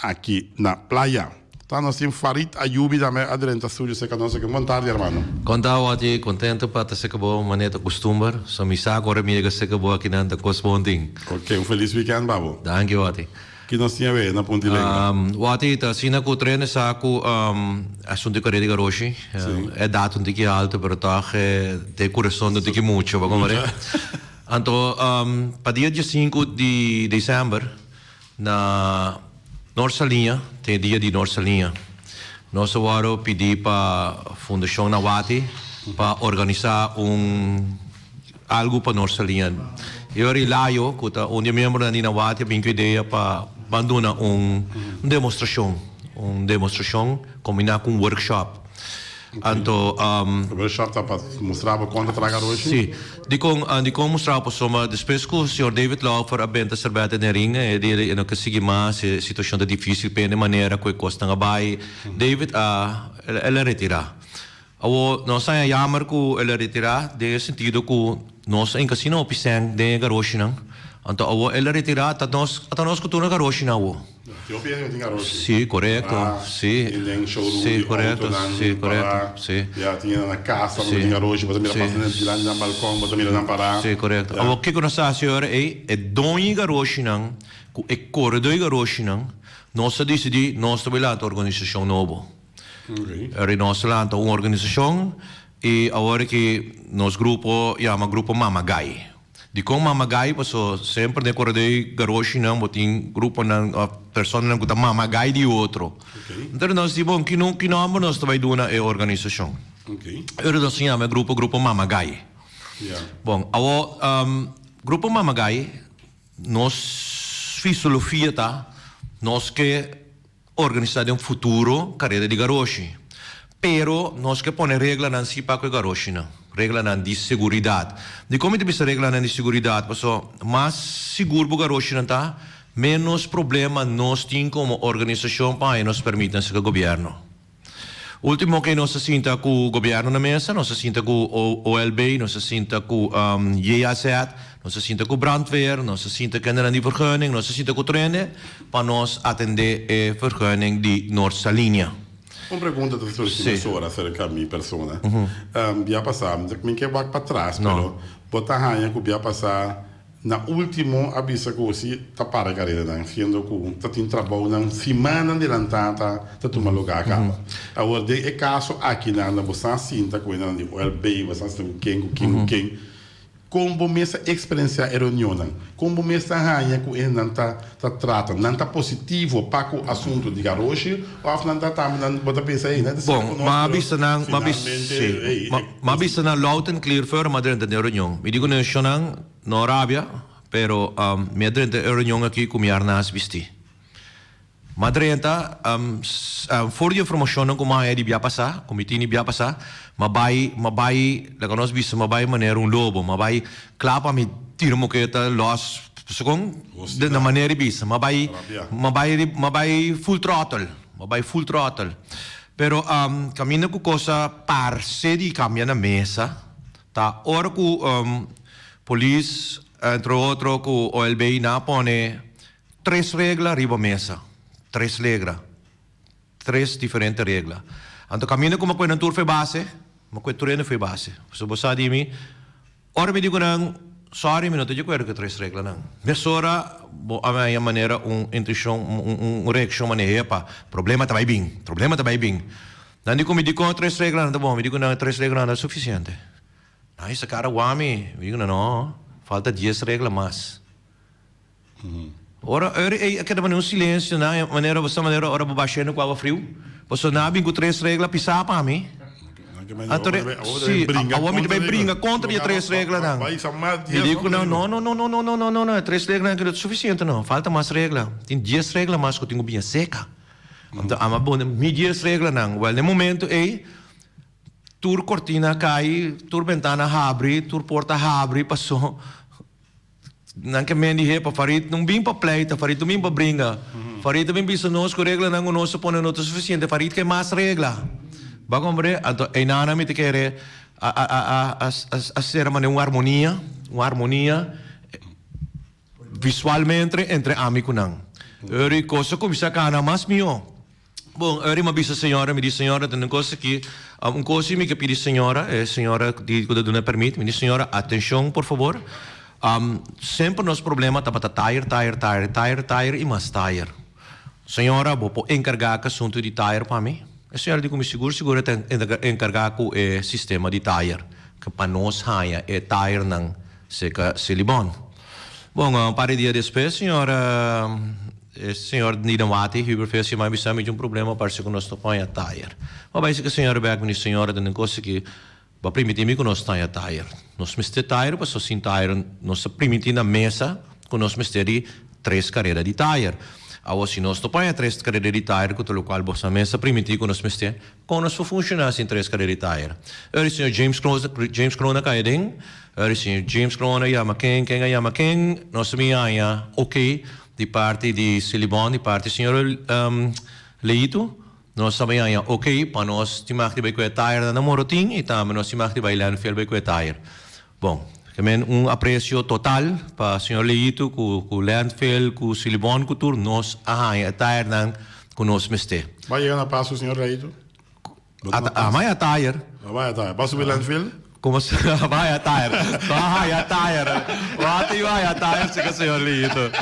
aqui na praia. Então nós temos Farid Ayubi também aderente ao estúdio, sei que nós aqui. Boa tarde, irmão. Contente, contente para ter que boa maneira costumar. Só me saco agora me que boa aqui na Cosbonding. Ok, feliz weekend, babo. Danke, Wati. que nós tinha ver na Pontilenga. Wati ta sina ko treine sa ko asunto ko redi garoshi. É dato de que alto, pero tá de coração de que muito, va como Anto pa dia 5 de dezembro na Norsalinha, tem dia de Norsalinha. Nós agora pedi para a Fundação Nawati para organizar algo para Norsalinha. Eu relaio que um membro da Nawati tem a ideia para abandonar uma demonstração combinada com um workshop. Então, o workshop está para mostrar quanto traga hoje? Sim, de como mostrar para soma depois que o senhor David Laufer a benta servete na ringa ele não consegue mais situação de difícil pela maneira que custa a bai David ele retirar. Nós sai jammer que ele retirar de sentido que nós em casino pisang de garoshi não. Então ele retirar até nós que tu na garoshi não. Sì, corretto. Sì, corretto. Sì, corretto. Sì. Já tinha na casa, não tinha garagem, você mira passando na balcão, você mira na parada. Sì, corretto. O que nós fazemos é doni garagem não, é corredor garagem não. Nós decidimos nós trabalhar a organização nova. É nós lá uma organização e agora que nosso grupo chama grupo Mamagai. De como Mamagai, passou sempre de corredor garagem não, botin grupo na pessoa não que Mamagai de outro. Então nós dizemos que não nós vai dar a organização. Era nós chama grupo Mamagai. Bom, grupo Mamagai nós filosofia tá, nós que organizar um futuro carreira de garagem. Pero nós que pôr regra não se para o garagem não. Regla de seguridade. De como deve ser regla de seguridade, porque mais seguro o garoto não está, menos problema nós temos como organização para nos permitir ser governo. Último que nós se sinta com o governo na mesa, nós se sinta com o OLB, nós se sinta com o JAZ, nós se sinta com o brandweer, nós se sinta com a vergunning, nós se sinta com o treine, para nós atender a vergunning de nossa linha. Uma pergunta da sua professora acerca da minha pessoa. Via passar, me quer para trás, pero botar rainha que via passar na última avisa que você tá para a carreira, sendo que tá tem trabalho na semana adelantada, tá tomar lugar acaba. Agora é caso aqui na você sinta com na OLB, você tem quem como essa experiência errônea, como essa rainha que ele não tá tratando, não tá positivo para o assunto de garagem, ou não tá não bota pensar aí, né? Bom, mas bisa na loud and clear for madre de reunião. Me digo não no Arábia, pero madre de reunião aqui com minha nas visti. Madre enta for de informação não como é de via passar, como tinha via passar, mabai, la conosco visto mabai maneira lobo, mabai clapa me tira mo que tá los secondo na maneira bisa, mabai full throttle, pero caminho com coisa parse de caminhar na mesa, tá hora com polícia entre outro com OLB na pone 3 regras riba mesa. 3 diferentes regras. Então, caminho como uma tour foi base, uma treino foi base. Se você diz me, ora me digo não, sorry, me não te acordo que 3 regras não. Mesora, a minha maneira, uma reação maneira, pa, problema tá bem. Não digo me digo 3 regras, tá bom, me digo não, 3 regras não é suficiente. Não, esse cara me digo não, falta 10 regras mais. Ora, aquela maneira silêncio, na maneira ora baixando com água frio. Você não abre com 3 regras pisar para mim. Sim, a homem vai brincar contra as 3 regras não. Me digo não, 3 regras não é suficiente não. Falta mais regras. Tem 10 regras mais que eu tenho bem seca. Então, a bom, me 10 regras não. Well, no momento tur cortina cai, tur ventana abre, tur porta abre, passou. Não que me diga para farit não bem para pleita, farit não bem para brinca, farit também bisa nós com regra não nós põe não suficiente, farit que mais regra. Bagombre, então é nada me te querer a ser uma harmonia visualmente entre amigo não. Eri coisa como bisa cana mais mio. Bom, eri uma bisa senhora me diz senhora tem coisa que coisa me que pedi senhora, senhora de quando não permite, me diz senhora atenção por favor. sempre nosso problema tá para tire e mais tire. Senhora, vou encarregar com o assunto de tire para mim. A senhora diz que me seguro tem encarregar com o sistema de tire. Que para nós haia é tire não se libon. Bom, para dia depois, senhora Nidamati, Huber fez mais bisame de problema para se que nós topamos a tire. Mas que a senhora vai com a senhora de negócio que vai permitir que nós tenha tire. Nós meste tire, para sem tire, nós permitir na mesa que nós meste de 3 carreiras de tire. Agora, se nós topamos 3 carreiras de tire, com o qual você mesa permitir que nós meste, como nós funcionar assim 3 carreiras de tire. O senhor James Crona cai dentro, o senhor James Crona chama quem, nós também ok, de parte de Silibon, de parte do senhor Leito, nós sabemos ok, para nós timar de com a tire na Morotim e também nós timar de bailar fiel com a tire. Bom, também apreço total para o senhor Leito, com o Landfill, com o Silibon, com tudo, nós a tire não com nós meste. Vai chegar na paz o senhor Leito? Vai a tire. Vai a tire. Vai subir Landfill? Como se vai a tire. Vai a tire, se que o senhor Lito.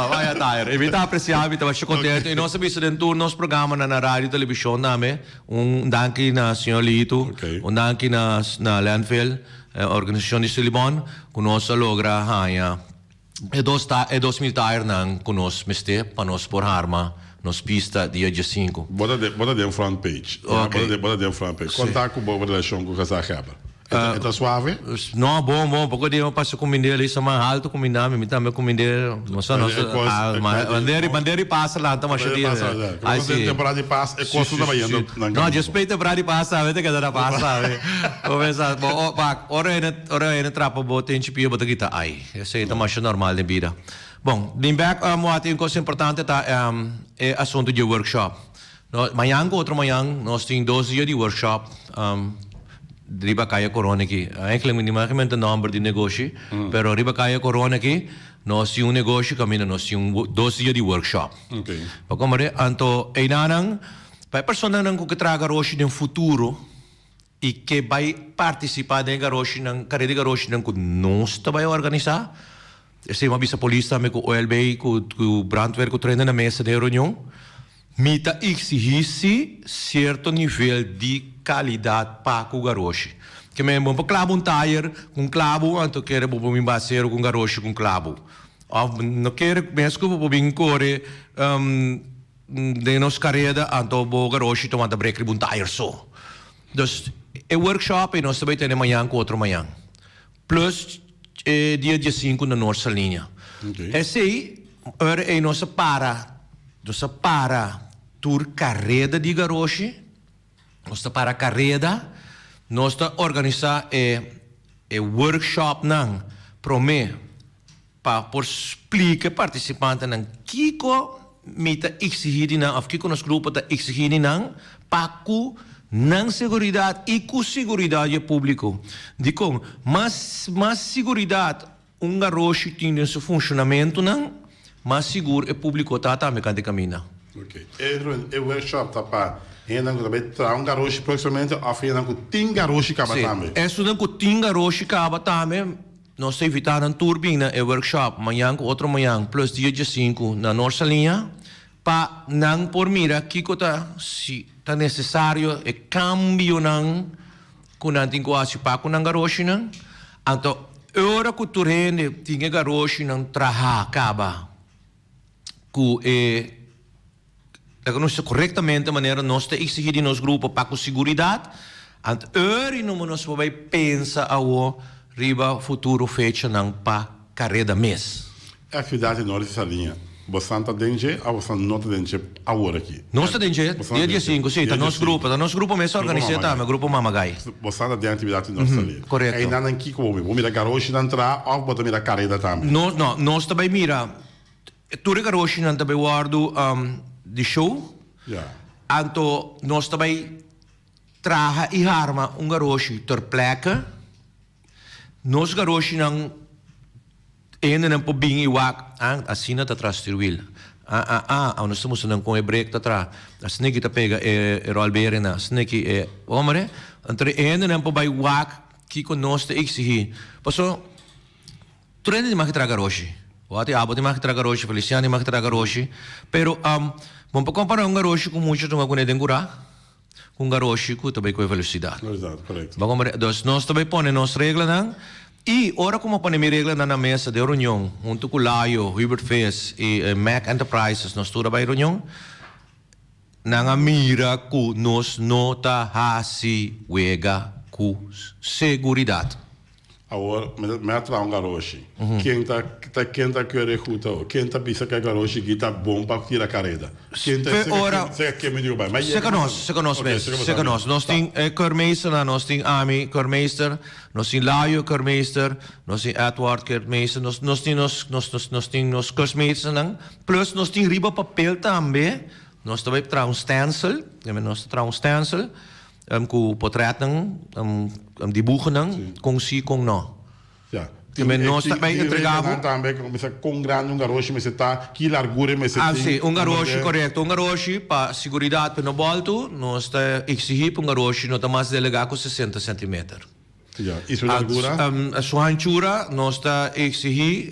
Vai a tire. Evita apreciar, evita baixo contento. E nós sabemos dentro do nosso programa na rádio e televisão namin, danke na senhor Lito, danke na Landfill, organização de Silibon, que nós logra e 2000 tire nang que nós meste para nós por arma. Nos pista dia 5. Bota de front page. Bota de front page. Contar com boa relação com o casal Heber. Está suave? Não, bom. Porque eu passo com o ali, só mais alto com o Mindê, me também com o Mindê. Bandeira passa lá, então acho que... Aí sim. Temporada de passa, é custo da Bahia. Não, respeito a temporada de passa, sabe? Tem que dar a passa, sabe? Começar, bom, ora é trapa, bota em chipia, bota guitarra. Ai, esse aí tá mais normal de vida. Bom, Dimback, uma coisa importante é assunto de workshop. Amanhã, outro manhã, nós temos 12 dias de workshop. Riba kaya corona aqui. Eigenlijk minimamente o número de negócio, pero riba kaya corona aqui, nós temos negócio, caminho, nós temos 12 dias de workshop. Okay. Porque, então, para a pessoa que traga roxo no futuro e que vai participar da garocho, carreira de garocho, que nós vai organizar, se uma bisa polícia também com o OLB, com o brandweer, com o treino na mesa de reunião, mita exigir certo nível de qualidade para o garocho. Que me bom para clavo tire com clavo, então quero bom me baseiro com garocho com clavo. Não quero mesmo que bom corre de nos carreira, então bom garocho tomando break com tire só. Então, é workshop e nós também temos amanhã com outro manhã. Plus dia 5 na nossa linha. Esse aí é nossa para tur carreira de garoche, nossa para carreira, nós organizar workshop não prome para por explicar participante não kiko mita exigir não, of kiko nos grupo ta exigir não para não seguridade e com seguridade público. Digo, mas seguridade garocho tem no seu funcionamento não, mas seguro é público tá também quando caminha. Ok. E o workshop tá para ainda também garocho proximamente ainda com tem garocho acaba também. É estudando com tem garocho acaba também. Nós evitando turbina e workshop amanhã com outro manhã plus dia 5 na nossa linha para não por mira que se tá necessário é cambio não com não tem quase para com não garocho não. Então hora que tu rende tinha garocho não traha acaba com corretamente a maneira nós te exigir de nosso grupo para com segurança. Então hora não nós vai pensar ao riba futuro fecha não para carreira mês. Atividade norte dessa linha. Você está dentro ou você não está dentro agora aqui? Nós está dentro, dia 5, sim, está nosso grupo mesmo organizado, tá, meu grupo Mamagay. Você está dentro da atividade norte dessa linha. Correto. Aí não aqui como, vou mirar garocho não entrar, ou vou mirar carreira também. Nós também mira, tudo garocho não também guardo de show. Então nós também traga e arma garocho ter placa. Nós garocho não ainda não pode vir iwak assim não está atrás do wheel. Nós estamos não com o break atrás. Assim que está pega rolbeira na, assim que homem, entre ainda não pode iwak que com nós te exigir. Passou Trene di makitraga roshi. Wati abo di makitraga roshi, Feliciano di makitraga roshi. Pero vamos comparar um garoshi com muitos de uma cunha dengura, com um garoshi com também com velocidade. Exato, correto. Então, nós também põe nossa regra não. E ora como põe minha regra na mesa de reunião, junto com Laio, Hubert Fez e Mac Enterprises, nós toda vai reunião. Nanga mira ku nos nota hasi wega ku seguridade. Agora, me atrás um garoshi. Quem tá querendo escutar, quem tá pensando que é garoshi que tá bom para tirar a carreira. Quem tá que me diga bem. Seca nós. Nós tem Keurmeester, nós tem Ami Keurmeester, nós tem Laio Keurmeester, nós tem Edward Keurmeester, nós tem nos Keurmeester não. Plus nós tem riba papel também. Nós também traz stencil, nós traz stencil, com portret dibujo com si com não. Ja. Nós também entregamos também com grande garoshi, mas está que largura, mas sim, garoshi correto, garoshi para segurança no bolso, nós está exigir garoshi não está mais delegado com 60 centímetros. Ja, isso é largura. A sua anchura nós está exigir,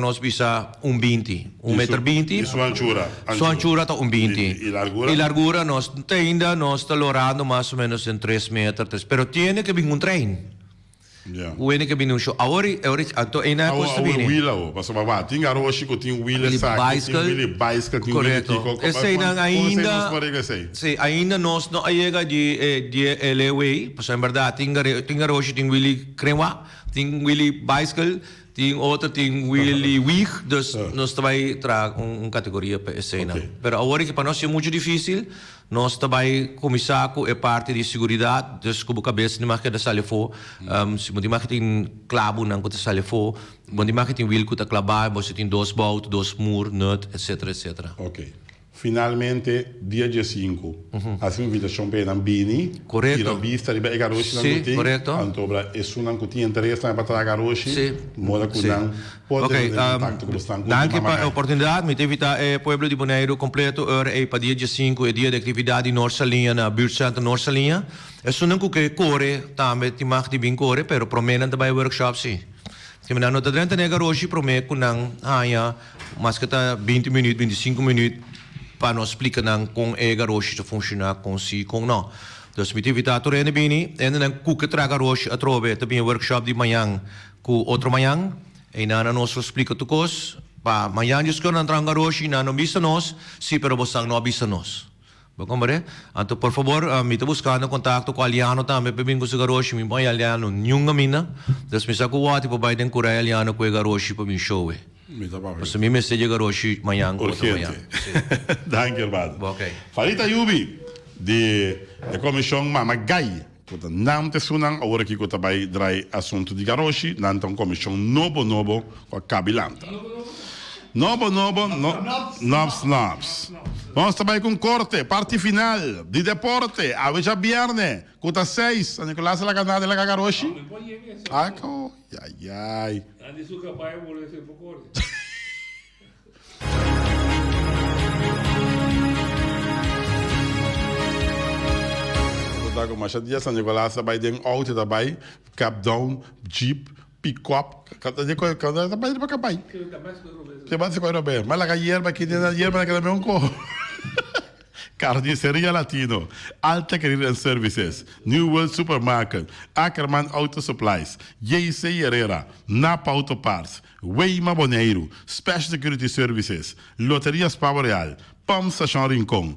nós bisa 1,20, 1,20 m. Sua anchura. Sua anchura está 1,20. E largura? E largura nós ainda nós está lorando mais ou menos em 3 metros, pero tiene que vir trem. Ja. O ene que vem no show. Agora, então ainda custa bem. Wheel, mas vai, tem garoshi que tem wheel bicycle, tem correto. Esse ainda sim, ainda nós não chega de LA, porque em verdade tem garoshi, tem wheel crema, tem wheel bicycle, tem outro tem wheel wig, então nós também traga categoria para esse ainda. Mas agora que para nós é muito difícil. Nós também começar com a parte de segurança, dus como cabeça de marca da salifo, se você marca tem clavo não que da salifo, você marca tem wheel que da clavar, você tem 2 bout, 2 mur, nut, etc. Ok. Finalmente, dia 5, a invitação para Bini. Correto. E a vista de garoshi não tem. Sim, correto. Então, isso não tem interesse para trazer garoshi. Sim. Moda com não. Pode ter contato com os Danke para a oportunidade. Me evita o Pueblo de Bonaire completo, para dia 5, é dia de atividade em Norsalinha, na Buurtcentrum Norsalinha. É só não que corre, também tem mais de bem corre, pero promenem também workshop, sim. Que me dá nota 30 de garoshi, promete com não, mas que está 20 minutos, 25 minutos, para nos explicar como é garoshi se funciona com si, com não. Então, me invita a Torre Bini, e não que traga garoshi a trove, também workshop de manhã, com outro manhã, e não nos explica tu coisa, para manhã diz que não traga garoshi, não bisa nós, sim, pero você não bisa nós. Bom, então, por favor, me está buscando contato com o Aliano também, para mim com o garoshi, me põe Aliano, nenhuma mina, então, me saco o ati para baixo com o Aliano com o garoshi para mim show. Você me mensagem garoshi manhã com outro manhã. Danke, Hermano. Ok. Farita Yubi, de comissão Mamagai, que não te sunam, agora que eu também trai assunto de garoshi, não tem comissão novo, com a cabilanta. Novo, nobs. Vamos também com corte, parte final de deporte, a veja viernes, com 6, a Nicolás la ganada de la garoshi. Ai. Andy su capaz vuelve a ser poco. Mas a dia San Nicolás vai ter auto também, cap down, jeep, pick-up, cada também de bacamai. Que vai se correr bem. Mas a hierba que tem a hierba que também corre. Carniceria Latino, Alta Career Services, New World Supermarket, Ackerman Auto Supplies, JC Herrera, Napa Auto Parts, Weima Boneiro, Special Security Services, Loterias Pavo Real, PAM Station Rincón,